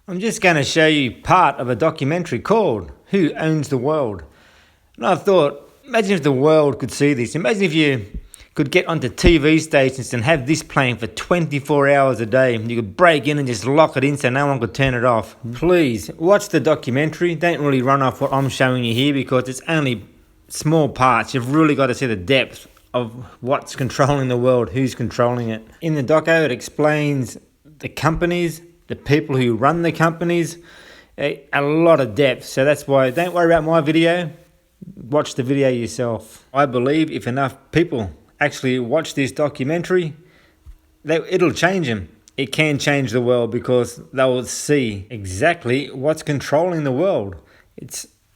I'm just going to show you part of a documentary called Who Owns the World? And I thought, imagine if the world could see this. Imagine if you could get onto TV stations and have this playing for 24 hours a day. You could break in and just lock it in so no one could turn it off. Please, watch the documentary. Don't really run off what I'm showing you here because it's only small parts. You've really got to see the depth of what's controlling the world, who's controlling it. In the doco, it explains the companies, the people who run the companies, a lot of depth. So that's why don't worry about my video. Watch the video yourself. I believe if enough people actually watch this documentary, it'll change them. It can change the world because they will see exactly what's controlling the world.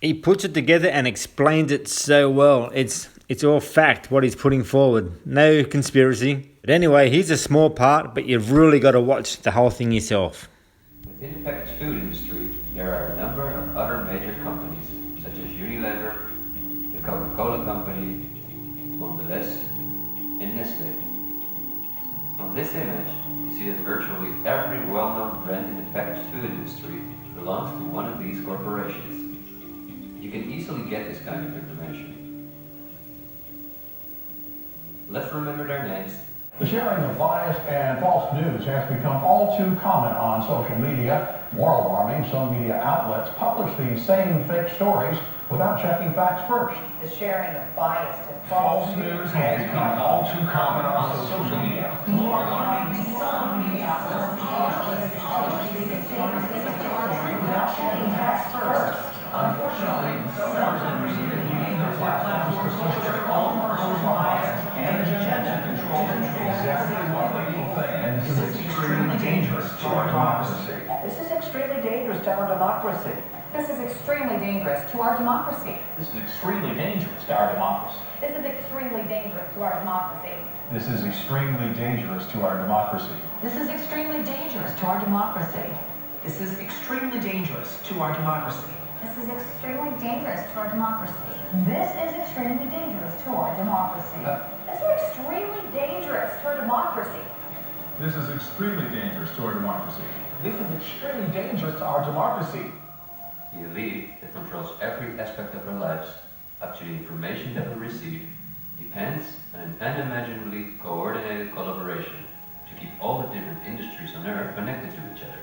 He puts it together and explains it so well. It's all fact what he's putting forward. No conspiracy. But anyway, here's a small part, but you've really got to watch the whole thing yourself. Within the packaged food industry, there are a number of other major companies, such as Unilever, the Coca-Cola Company, Mondelez, and Nestle. On this image, you see that virtually every well-known brand in the packaged food industry belongs to one of these corporations. You can easily get this kind of information. Let's remember their names. The sharing of biased and false news has become all too common on social media. More alarming, some media outlets publish these same fake stories without checking facts first. The sharing of biased and false news has become all too common on social media. More alarming, some media outlets publish these same fake stories without checking facts first. Unfortunately, some members of the media use their platforms to push their own personal bias and agenda control exactly what people think. And this is extremely dangerous to our democracy. This is extremely dangerous to our democracy. This is extremely dangerous to our democracy. This is extremely dangerous to our democracy. This is extremely dangerous to our democracy. This is extremely dangerous to our democracy. This is extremely dangerous to our democracy. This is extremely dangerous to our democracy. This is extremely dangerous to our democracy. This is extremely dangerous to our democracy. This is extremely dangerous to our democracy. This is extremely dangerous to our democracy. This is extremely dangerous to our democracy. The elite that controls every aspect of our lives, up to the information that we receive, depends on an unimaginably coordinated collaboration to keep all the different industries on Earth connected to each other,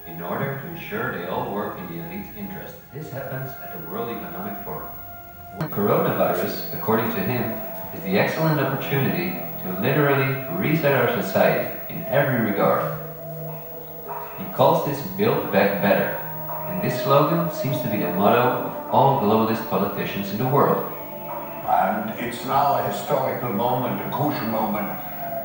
in order to ensure they all work in the elite's interest. This happens at the World Economic Forum. The coronavirus, according to him, is the excellent opportunity to literally reset our society in every regard. He calls this Build Back Better, and this slogan seems to be the motto of all globalist politicians in the world. And it's now a historical moment, a crucial moment,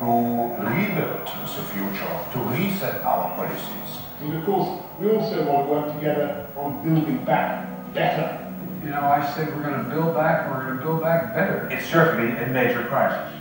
to rebuild the future, to reset our policies. And of course, we also want to work together on building back better. You know, I said we're going to build back, and we're going to build back better. It's certainly a major crisis,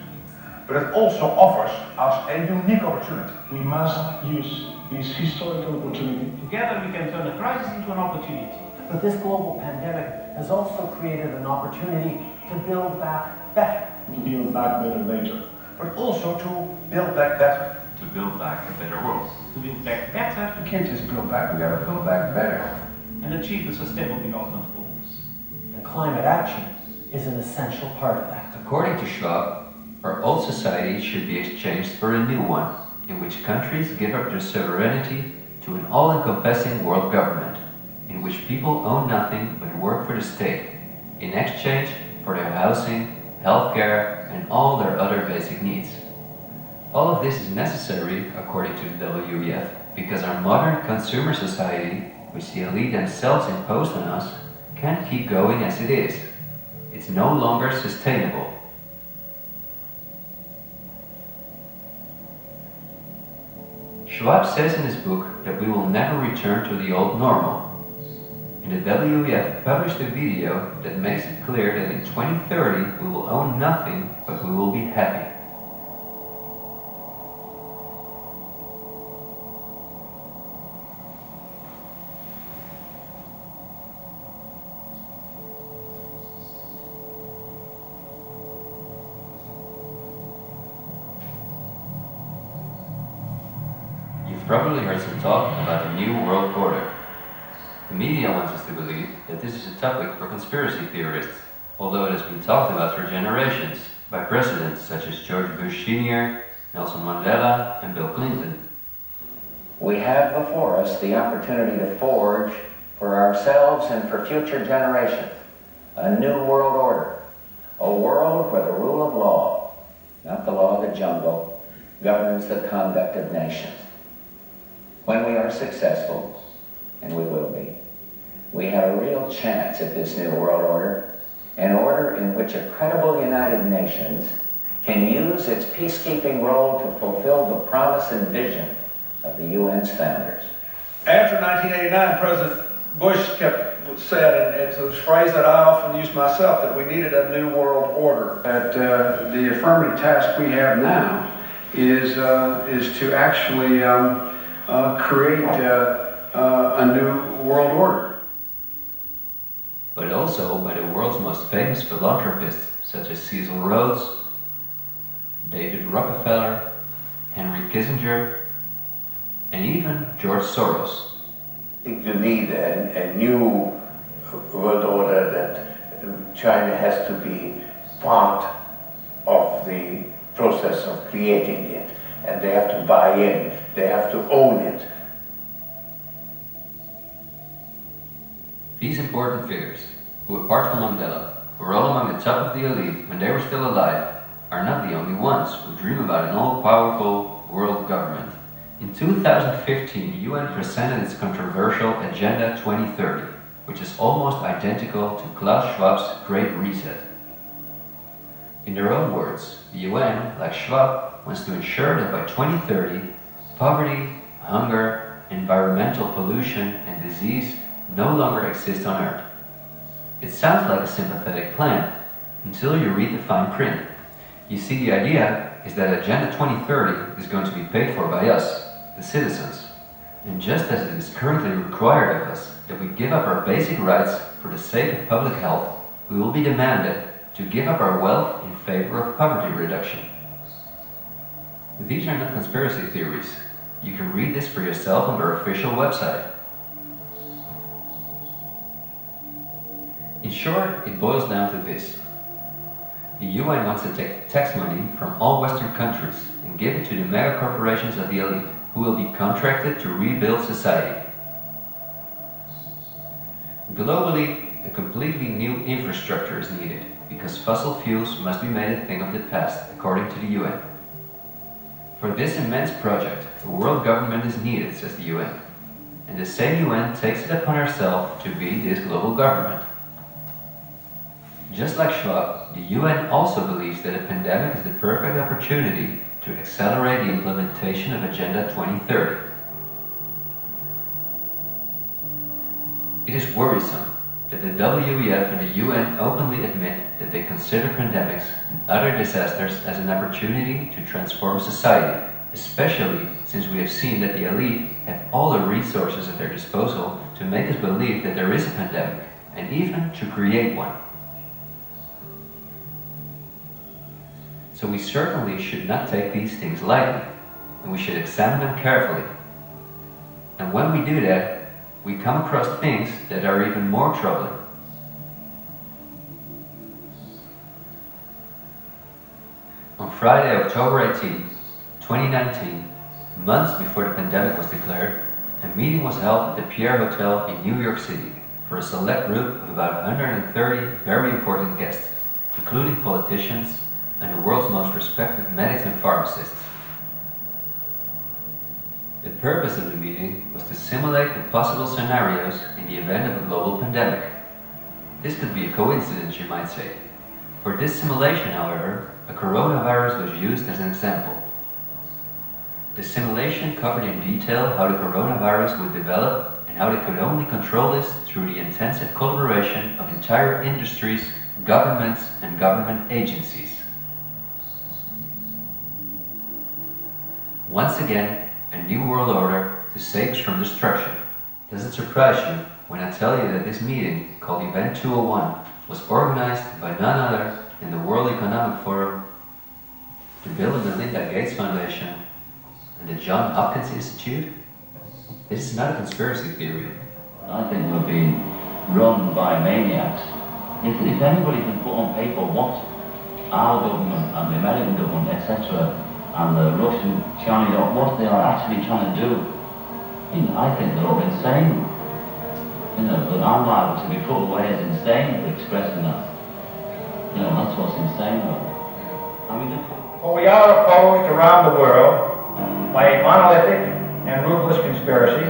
but it also offers us a unique opportunity. We must use this historical opportunity. Together we can turn a crisis into an opportunity. But this global pandemic has also created an opportunity to build back better. To build back better later. But also to build back better. To build back a better world. To build back better We can't just build back, we got to build back better. and achieve the Sustainable Development Goals. And climate action is an essential part of that. According to Schwab, our old society should be exchanged for a new one, in which countries give up their sovereignty to an all-encompassing world government, in which people own nothing but work for the state, in exchange for their housing, healthcare, and all their other basic needs. All of this is necessary, according to the WEF, because our modern consumer society, which the elite themselves imposed on us, can't keep going as it is. It's no longer sustainable. Schwab says in his book that we will never return to the old normal. And the WEF published a video that makes it clear that in 2030 we will own nothing, but we will be happy. probably heard some talk about the New World Order. The media wants us to believe that this is a topic for conspiracy theorists, although it has been talked about for generations by presidents such as George Bush Sr., Nelson Mandela, and Bill Clinton. We have before us the opportunity to forge for ourselves and for future generations a new world order, a world where the rule of law, not the law of the jungle, governs the conduct of nations. When we are successful, and we will be, we have a real chance at this new world order, an order in which a credible United Nations can use its peacekeeping role to fulfill the promise and vision of the UN's founders. After 1989, President Bush said, and it's a phrase that I often use myself, that we needed a new world order. That the affirmative task we have now is to actually create a new world order. But also by the world's most famous philanthropists such as Cecil Rhodes, David Rockefeller, Henry Kissinger, and even George Soros. I think you need a new world order that China has to be part of the process of creating it, and they have to buy in, they have to own it. These important figures, who apart from Mandela, were all among the top of the elite when they were still alive, are not the only ones who dream about an all-powerful world government. In 2015, the UN presented its controversial Agenda 2030, which is almost identical to Klaus Schwab's Great Reset. In their own words, the UN, like Schwab, wants to ensure that by 2030, poverty, hunger, environmental pollution, and disease no longer exist on Earth. It sounds like a sympathetic plan, until you read the fine print. You see, the idea is that Agenda 2030 is going to be paid for by us, the citizens. And just as it is currently required of us that we give up our basic rights for the sake of public health, we will be demanded to give up our wealth in favor of poverty reduction. These are not conspiracy theories. You can read this for yourself on their official website. In short, it boils down to this. The UN wants to take tax money from all Western countries and give it to the mega corporations of the elite, who will be contracted to rebuild society. Globally, a completely new infrastructure is needed, because fossil fuels must be made a thing of the past, according to the UN. For this immense project, a world government is needed, says the UN, and the same UN takes it upon herself to be this global government. Just like Schwab, the UN also believes that a pandemic is the perfect opportunity to accelerate the implementation of Agenda 2030. It is worrisome that the WEF and the UN openly admit that they consider pandemics and other disasters as an opportunity to transform society, especially since we have seen that the elite have all the resources at their disposal to make us believe that there is a pandemic, and even to create one. So we certainly should not take these things lightly, and we should examine them carefully. And when we do that, we come across things that are even more troubling. On Friday, October 18, 2019, months before the pandemic was declared, a meeting was held at the Pierre Hotel in New York City for a select group of about 130 very important guests, including politicians, and the world's most respected medics and pharmacists. The purpose of the meeting was to simulate the possible scenarios in the event of a global pandemic. This could be a coincidence, you might say. For this simulation, however, a coronavirus was used as an example. The simulation covered in detail how the coronavirus would develop and how they could only control this through the intensive collaboration of entire industries, governments, and government agencies. Once again, a new world order to save us from destruction. Does it surprise you when I tell you that this meeting, called Event 201, was organized by none other than the World Economic Forum, the Bill and Melinda Gates Foundation, and the John Hopkins Institute? This is not a conspiracy theory. I think we're being run by maniacs. If anybody can put on paper what our government and the American government, etc., and the Russian, Chinese, what they are actually trying to do, I think they're all insane. But I'm liable to be put away as insane for expressing that. That's what's insane about it. For we are opposed around the world by a monolithic and ruthless conspiracy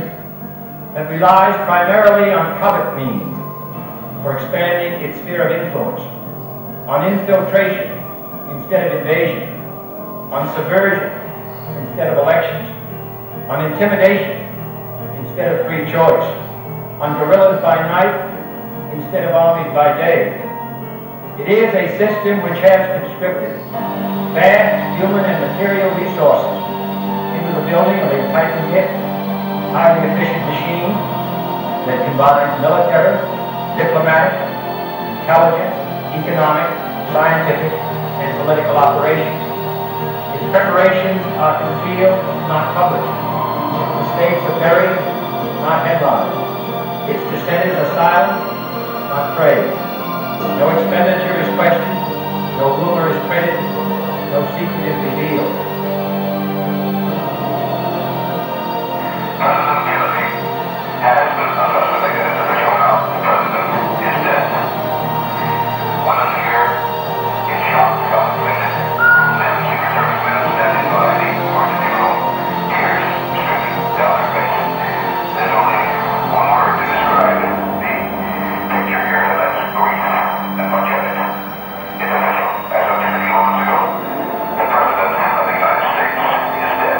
that relies primarily on covert means for expanding its sphere of influence, on infiltration instead of invasion, on subversion instead of elections, on intimidation instead of free choice, on guerrillas by night instead of armies by day. It is a system which has conscripted vast human and material resources into the building of a tightly knit, highly efficient machine that combines military, diplomatic, intelligence, economic, scientific, and political operations. Its preparations are concealed, not published. Its mistakes are buried, not headlined. Its dissent is silent, not praised. No expenditure is questioned, no rumor is printed, no secret is revealed. President Kennedy has been assassinated. It's official now. The president is dead. One is here in shock, contemplated, and Secret Service men standing by the emergency room, tears streaming down their face. There's only one word to describe the picture here, and that's grief and much of it. It's official. As of just a few moments ago, the president of the United States is dead.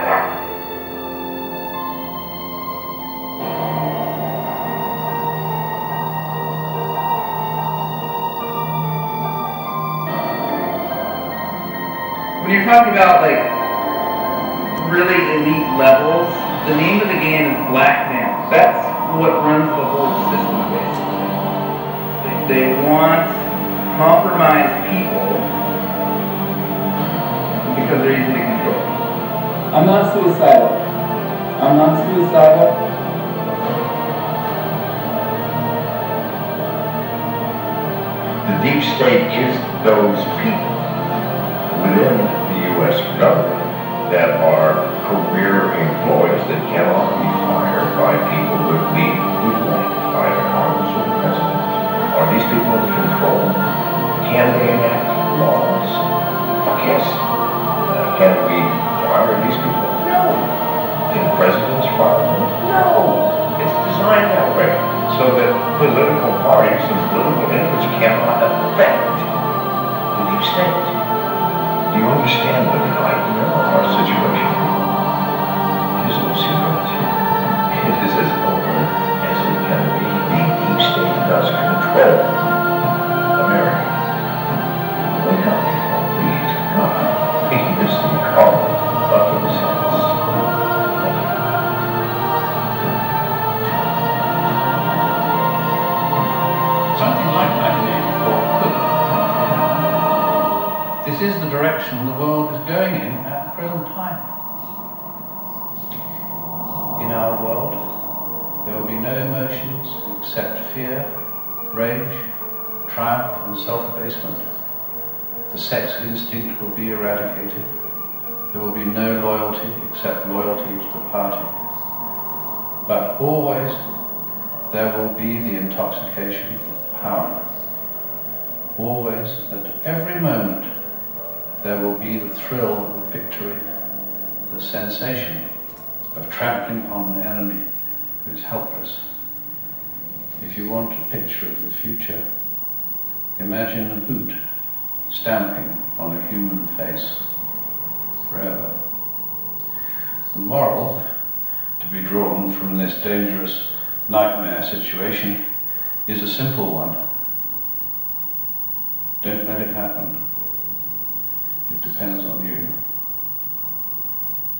When you're talking about really elite levels, the name of the game is blackmail. That's what runs the whole system basically. They want compromised people because they're easily controlled. I'm not suicidal. I'm not suicidal. The deep state is those people within the U.S. government that are career employees that cannot be fired by people that we elect, by the Congress or the President. Are these people in control? Can they enact laws? Fuck yes. Can we fire these people? No. Can presidents fire them? No. It's designed that way so that political parties and political interests cannot affect the deep state. Do you understand the nightmare of our situation? It is no secret. It is as open as it can be. The deep state does control America. Wake up, people, please. God, this is the common fucking sense. Thank you. Something like 1984 could. This is the direction the world is going in at the present time. In our world, there will be no emotions except fear, rage, triumph, and self-abasement. The sex instinct will be eradicated. There will be no loyalty except loyalty to the party. But always there will be the intoxication of power. Always, at every moment, there will be the thrill of victory, the sensation of trampling on an enemy who is helpless. If you want a picture of the future, imagine a boot stamping on a human face forever. The moral to be drawn from this dangerous nightmare situation is a simple one. Don't let it happen. It depends on you.